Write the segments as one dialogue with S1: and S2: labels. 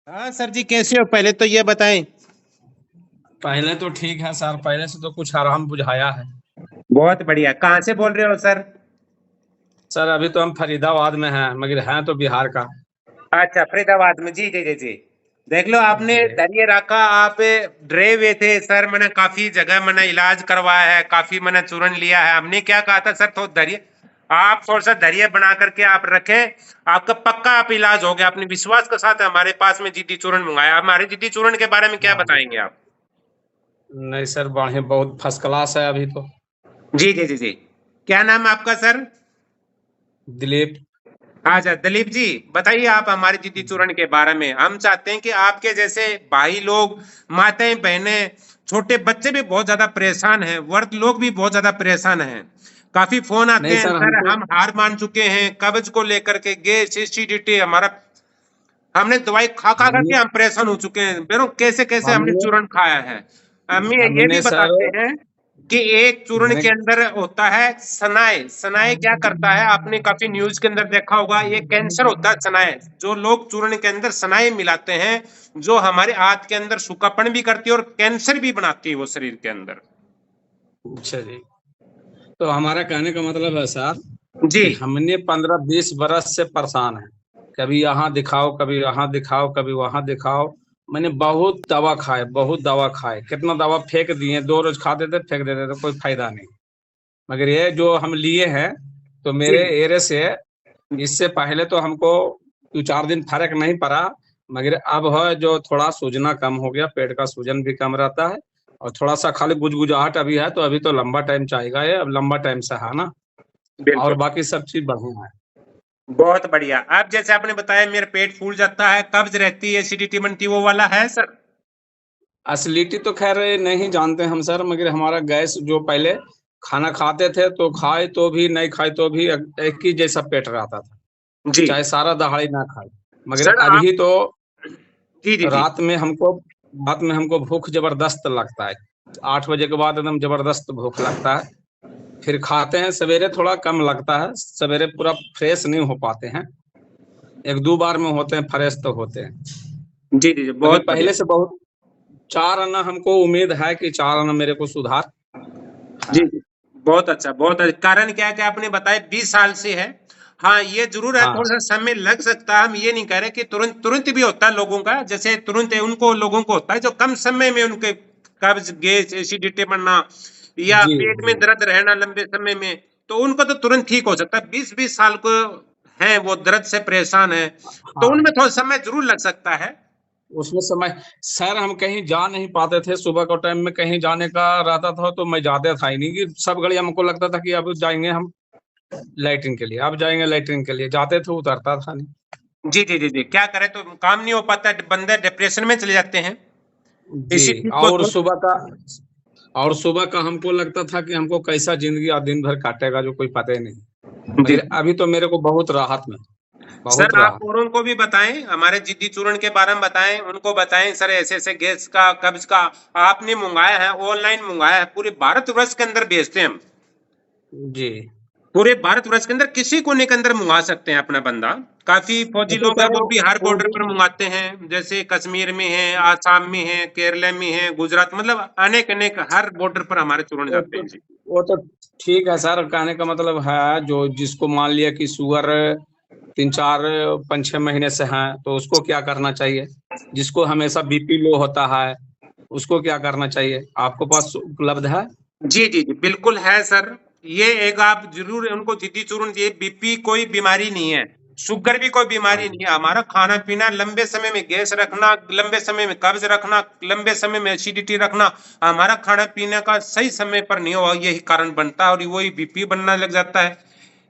S1: हाँ सर जी, कैसे हो? पहले तो ये बताएं।
S2: पहले तो ठीक है सर, पहले से तो कुछ आराम बुझाया है।
S1: बहुत बढ़िया। कहाँ से बोल रहे हो सर?
S2: सर अभी तो हम फरीदाबाद में हैं, मगर हैं तो बिहार का।
S1: अच्छा, फरीदाबाद में। जी जी जी जी। देख लो, आपने
S2: जी।
S1: धैर्य रखा। आप डरे हुए थे सर। मैंने काफी जगह मैंने इलाज करवाया है, काफी मैंने चूरन लिया है। हमने क्या कहा था सर, थोड़ा धैर्य। आप थोड़ा सा धैर्य बना करके आप रखें। आपका पक्का आप इलाज हो गया। अपने विश्वास के साथ हमारे पास में जिद्दी चूरन मंगाया। हमारे जिद्दी चूरन के बारे में क्या
S2: हाँ।
S1: बताएंगे आप?
S2: नहीं सर, बढ़िया, बहुत फर्स्ट क्लास है अभी तो।
S1: जी जी जी जी। क्या नाम है आपका सर?
S2: दिलीप।
S1: अच्छा दिलीप जी, बताइए आप हमारे जिद्दी चूर्ण के बारे में। हम चाहते हैं कि आपके जैसे भाई लोग, माताएं बहनें, छोटे बच्चे भी बहुत ज्यादा परेशान हैं, वर्ग लोग भी बहुत ज्यादा परेशान हैं। काफी फोन आते
S2: नहीं
S1: हैं
S2: सर,
S1: सर,
S2: हमको।
S1: हम हार मान चुके हैं कब्ज को लेकर के, गैस एसिडिटी हमारा। हमने दवाई खा खा करके
S2: हमने
S1: हम परेशान हो चुके हैं बेरो। कैसे कैसे हमने
S2: हमने
S1: चूर्ण खाया है। अम्मी ये भी
S2: हमने सर।
S1: बताते हैं कि एक चूर्ण
S2: मैंने।
S1: के अंदर होता है सनाए। सनाए क्या करता है, आपने काफी न्यूज के अंदर देखा होगा, ये कैंसर होता है सनाए। जो लोग चूर्ण के अंदर सनाए मिलाते हैं, जो हमारे हाथ के अंदर सूखापन भी करती है और कैंसर भी बनाती है वो शरीर के अंदर।
S2: अच्छा जी। तो हमारा कहने का मतलब है सर
S1: जी
S2: कि हमने 15-20 बरस से परेशान है। कभी यहाँ दिखाओ, कभी यहाँ दिखाओ, कभी वहां दिखाओ। मैंने बहुत दवा खाए, बहुत दवा खाए, कितना दवा फेंक दिए, 2 रोज खाते थे फेंक देते थे, कोई फायदा नहीं। मगर ये जो हम लिए हैं, तो
S1: जी
S2: मेरे एरिया से इससे पहले तो हमको 2-4 दिन फर्क नहीं पड़ा। मगर अब है जो थोड़ा सूजना कम हो गया, पेट का सूजन भी कम रहता है। और थोड़ा सा खाली गुजगुजाहट अभी है, तो अभी तो लंबा टाइम चाहेगा, ये अब लंबा टाइम से है ना। और
S1: बिल्कुल।
S2: बाकी सब चीज बढ़िया है।
S1: बहुत बढ़िया। अब जैसे आपने बताया मेरा पेट फूल जाता है, कब्ज रहती है, एसिडिटी बनती है, वो वाला है सर?
S2: एसिडिटी तो खैर नहीं जानते हम सर, मगर हमारा गैस जो पहले खाना खाते थे तो खाए तो भी नहीं खाए तो भी एक ही जैसा पेट रहता था।
S1: जी
S2: चाहे सारा दहाड़ी ना खाए। मगर
S1: सर आप।
S2: अभी तो
S1: जी जी जी।
S2: रात में हमको रात में हमको भूख जबरदस्त लगता है। 8 बजे के बाद एकदम जबरदस्त भूख लगता है। फिर खाते हैं, सवेरे थोड़ा कम लगता है, सवेरे पूरा फ्रेश नहीं हो पाते हैं। 1-2 बार में होते हैं, फ्रेश तो होते हैं।
S1: जी जी जी,
S2: मगर
S1: बहुत बढ़िया।
S2: पहले से बहुत 4 आना हमको उम्मीद है कि 4 आना मेरे को सुधार
S1: जी
S2: है।
S1: जी। बहुत अच्छा, बहुत अच्छा। कारण क्या है कि आपने बताया 20 साल से है। हाँ, ये जरूर है,
S2: हाँ।
S1: थोड़ा सा समय लग सकता है। हम ये नहीं कह रहे कि तुरंत तुरंत भी होता है लोगों का, जैसे तुरंत है उनको, लोगों को होता है जो कम समय में उनके कब्ज, गैस, एसिडिटी बनना या
S2: जी
S1: पेट
S2: जी।
S1: में दर्द रहना लंबे समय में, तो उनको तो तुरंत ठीक हो सकता है। 20-20 साल को है वो दर्द से परेशान है, तो
S2: हाँ।
S1: उनमें थोड़ा समय जरूर लग सकता है।
S2: उसमें समय। सर हम कहीं जा नहीं पाते थे, सुबह का टाइम में कहीं जाने का रहता था तो मैं जाते था ही नहीं, कि सब घड़ी हमको लगता था कि अब जाएंगे हम लैट्रिन के लिए, अब जाएंगे लैट्रिन के लिए, जाते थे उतरता था नहीं।
S1: जी जी जी जी। क्या करें, तो काम नहीं हो पाता, बंदे डिप्रेशन में चले जाते हैं।
S2: जी।
S1: इसी चीज को
S2: और
S1: थोड़ा।
S2: सुबह का हमको लगता था कि हमको कैसा जिंदगी और दिन भर काटेगा, जो कोई पता ही नहीं।
S1: जी।
S2: मगर अभी तो मेरे को बहुत राहत में, बहुत
S1: सर आप
S2: राहत।
S1: औरों को भी बताएं, हमारे जिद्दी चूर्ण के बारे में बताएं, उनको बताएं सर ऐसे ऐसे गैस का, कब्ज का आपने मंगाया है, ऑनलाइन मंगाया है, पूरे भारतवर्ष के अंदर भेजते हैं हम।
S2: जी।
S1: पूरे भारतवर्ष के अंदर किसी कोने के अंदर मंगा सकते हैं अपना बंदा। काफी फौजी
S2: अच्छा
S1: लोग हैं,
S2: सर,
S1: वो भी हर
S2: वो
S1: बॉर्डर
S2: जो
S1: पर मंगाते हैं, जैसे कश्मीर में है, आसाम में है, केरला में है, गुजरात, मतलब अनेक अनेक हर बॉर्डर पर हमारे चूर्ण
S2: वो
S1: जाते
S2: तो
S1: हैं जी।
S2: वो तो ठीक है सर, कहने का मतलब है जो जिसको मान लिया कि शुगर 3-4-5-6 महीने से है, तो उसको क्या करना चाहिए। जिसको हमेशा बीपी लो होता है, उसको क्या करना चाहिए, आपके पास उपलब्ध है।
S1: जी जी जी, बिल्कुल है सर। ये एक आप जरूर उनको जिद्दी चूर्ण दिए। बीपी कोई बीमारी नहीं है, शुगर भी कोई बीमारी
S2: हाँ।
S1: नहीं है। हमारा खाना पीना, लंबे समय में गैस रखना, लंबे समय में कब्ज रखना, लंबे समय में एसिडिटी रखना, हमारा खाना पीने का सही समय पर नहीं हुआ, यही कारण बनता है, और वही बीपी बनने लग जाता है।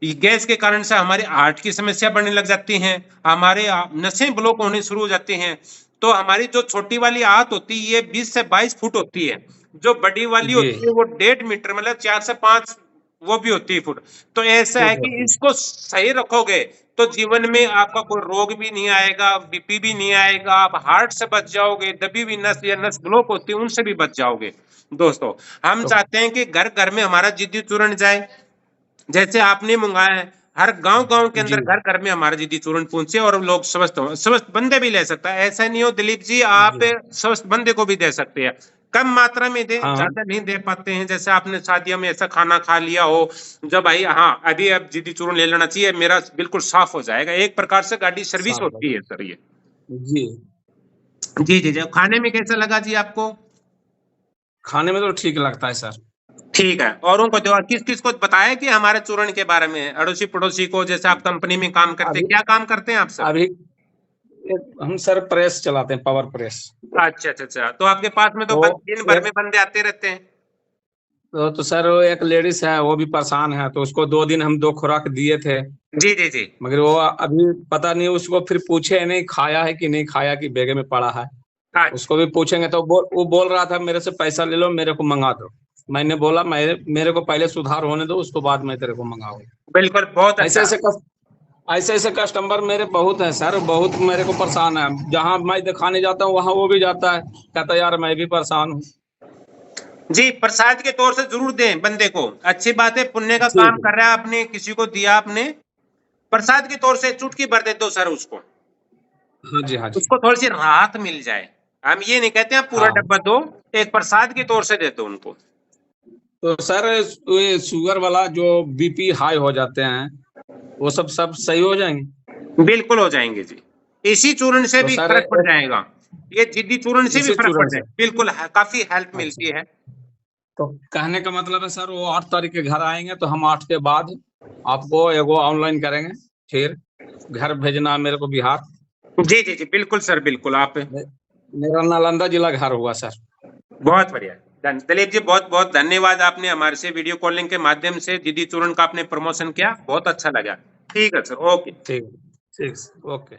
S1: ये गैस के कारण से हमारे हार्ट की समस्या बढ़ने लग जाती हैं, हमारे नसें ब्लॉक होने शुरू हो जाती हैं। तो हमारी जो छोटी वाली आंत होती है, ये 20 से 22 फुट होती है। जो बड़ी वाली
S2: जी।
S1: होती है वो 1.5 मीटर, मतलब 4 से 5, वो भी होती है फुट। तो ऐसा है
S2: फूट
S1: कि
S2: होती है।
S1: इसको सही रखोगे तो जीवन में आपका कोई रोग भी नहीं आएगा, बीपी भी नहीं आएगा, आप हार्ट से बच जाओगे, दबी हुई नस या नस ब्लॉक होती है उनसे भी बच जाओगे। दोस्तों, हम
S2: तो
S1: चाहते हैं कि घर घर में हमारा जिद्दी चूर्ण जाए, जैसे आपने मंगाया है। हर गांव के अंदर
S2: जी
S1: घर घर में हमारा जिद्दी चूर्ण पहुंचे और लोग स्वस्थ बंदे भी ले सकता है। ऐसा नहीं हो दिलीप जी, आप
S2: जी
S1: स्वस्थ बंदे को भी दे सकते हैं, कम मात्रा में दे,
S2: हाँ
S1: ज्यादा नहीं दे पाते हैं। जैसे आपने शादियों में ऐसा खाना खा लिया हो जब भाई हाँ अभी अब जिद्दी चूर्ण ले लेना चाहिए, मेरा बिल्कुल साफ हो जाएगा, एक प्रकार से गाड़ी सर्विस
S2: साफ
S1: होती है सर ये।
S2: जी।
S1: जी जी जी। खाने में कैसा लगा जी आपको?
S2: खाने में तो ठीक लगता है सर।
S1: ठीक है, औरों को जो किस किस को बताया कि हमारे चूर्ण के बारे में, अड़ोसी पड़ोसी को? जैसे आप कंपनी में काम करते हैं,
S2: अभी
S1: क्या काम करते हैं आप सर?
S2: अभी हम सर प्रेस चलाते हैं, पावर प्रेस।
S1: अच्छा अच्छा अच्छा, तो आपके पास में तो
S2: तो
S1: दिन भर में
S2: एक
S1: बंदे आते रहते हैं।
S2: तो सर वो एक लेडीज है, वो भी परेशान है, तो उसको 2 दिन हम 2 खुराक दिए थे,
S1: जी जी जी।
S2: मगर वो अभी पता नहीं, उसको फिर पूछे नहीं खाया है कि नहीं खाया, कि बैग में पड़ा है।
S1: अच्छा,
S2: उसको भी पूछेंगे तो वो बोल रहा था मेरे से पैसा ले लो, मेरे को मंगा दो। मैंने बोला मेरे को पहले सुधार होने दो, उसको बाद में तेरे को मंगाऊंगा।
S1: बिल्कुल, बहुत
S2: ऐसे
S1: अच्छा।
S2: ऐसे ऐसे ऐसे कस्टमर मेरे बहुत है सर, बहुत मेरे को परेशान है। जहां मैं दिखाने जाता हूँ वहां वो भी जाता है, कहता है यार मैं भी परेशान हूँ।
S1: जी, प्रसाद के तौर से जरूर दें बंदे को, अच्छी बात है, पुण्य का
S2: जी
S1: काम
S2: जी।
S1: कर रहा है, आपने किसी को दिया, आपने प्रसाद के तौर से चुटकी भर दे दो सर उसको,
S2: हाँ जी हाँ जी।
S1: उसको थोड़ी सी राहत मिल जाए। हम ये नहीं कहते आप पूरा
S2: हाँ
S1: डब्बा दो, एक प्रसाद के तौर से दे दो उनको।
S2: तो सर ये शुगर वाला जो बीपी हाई हो जाते हैं, वो सब सही हो जाएंगे?
S1: बिल्कुल हो जाएंगे जी, इसी चूर्ण से
S2: तो
S1: भी
S2: सर
S1: फर्क पड़ जाएगा, ये जिद्दी चूर्ण से भी
S2: इसी
S1: फर्क पड़
S2: चूर्ण
S1: जाए,
S2: से?
S1: बिल्कुल काफी हेल्प
S2: अच्छा,
S1: मिलती है।
S2: तो कहने का मतलब है सर, वो 8 तारीख के घर आएंगे तो हम 8 के बाद आपको एगो ऑनलाइन करेंगे, फिर घर भेजना है मेरे को बिहार।
S1: जी जी जी, बिल्कुल सर, बिल्कुल आप।
S2: मेरा नालंदा जिला घर हुआ सर।
S1: बहुत बढ़िया। दिलीप जी, बहुत बहुत धन्यवाद, आपने हमारे से वीडियो कॉलिंग के माध्यम से जिद्दी चूर्ण का आपने प्रमोशन किया, बहुत अच्छा लगा। ठीक है सर, ओके।
S2: ठीक ठीक ओके।